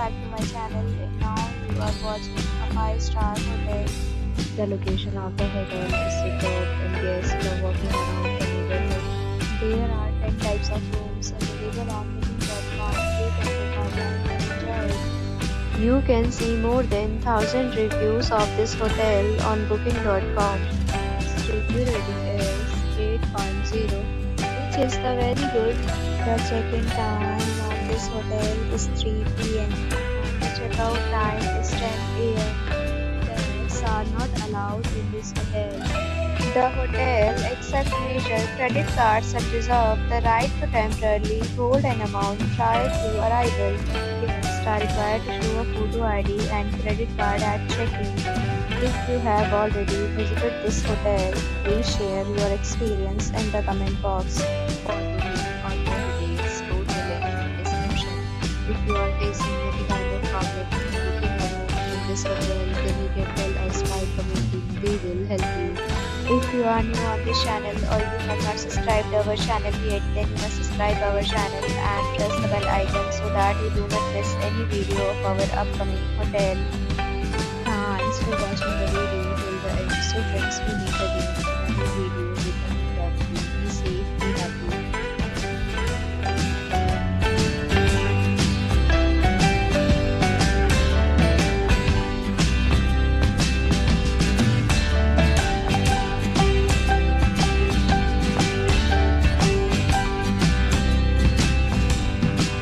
back to my channel, and now you are watching a 5-star hotel. The location of the hotel is superb and guests love walking around the neighborhood. There are 10 types of rooms available on booking.com. You can book online and enjoy it. You can see more than 1000 reviews of this hotel on booking.com. Its review rating is 8.0, which is the very good. The check-in time of this hotel is 3 p.m. and the check-out time is 10 a.m. Pets are not allowed in this hotel. The hotel accepts major credit cards and reserves the right to temporarily hold an amount prior to arrival. Guests are required to show a photo ID and credit card at check-in. If you have already visited this hotel, please share your experience in the comment box. For booking or more details, go to the link in the description. If you are facing any kind of problem booking a room in this hotel, then you can tell us by commenting. We will help you. If you are new on this channel or you have not subscribed our channel yet, then you must subscribe our channel and press the bell icon so that you do not miss any video of our upcoming hotel. Thanks for watching the video.